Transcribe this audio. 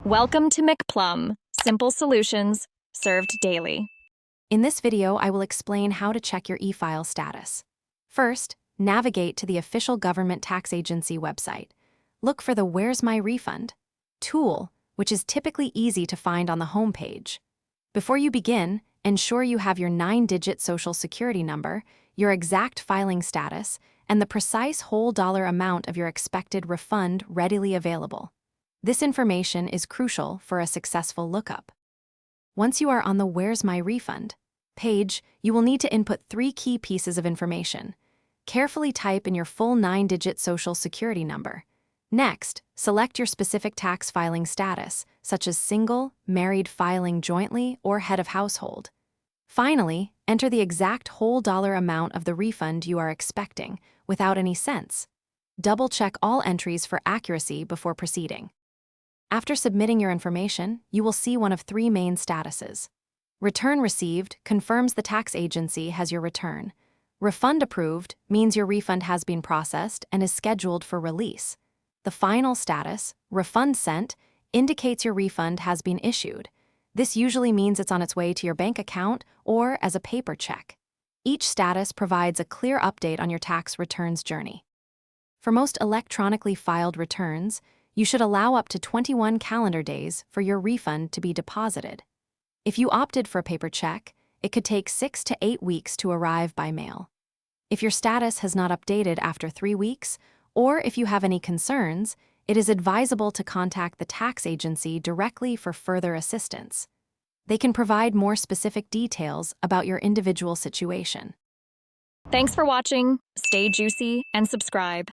Welcome to McPlum, simple solutions served daily. In this video, I will explain how to check your e-file status. First, navigate to the official government tax agency website. Look for the Where's My Refund tool, which is typically easy to find on the home page. Before you begin, ensure you have your 9-digit social security number, your exact filing status, and the precise whole dollar amount of your expected refund readily available. This information is crucial for a successful lookup. Once you are on the Where's My Refund page, you will need to input 3 key pieces of information. Carefully type in your full 9-digit social security number. Next, select your specific tax filing status, such as single, married filing jointly, or head of household. Finally, enter the exact whole dollar amount of the refund you are expecting, without any cents. Double-check all entries for accuracy before proceeding. After submitting your information, you will see one of 3 main statuses. Return Received confirms the tax agency has your return. Refund Approved means your refund has been processed and is scheduled for release. The final status, Refund Sent, indicates your refund has been issued. This usually means it's on its way to your bank account or as a paper check. Each status provides a clear update on your tax returns journey. For most electronically filed returns, you should allow up to 21 calendar days for your refund to be deposited. If you opted for a paper check, it could take 6 to 8 weeks to arrive by mail. If your status has not updated after 3 weeks, or if you have any concerns, it is advisable to contact the tax agency directly for further assistance. They can provide more specific details about your individual situation. Thanks for watching. Stay juicy and subscribe.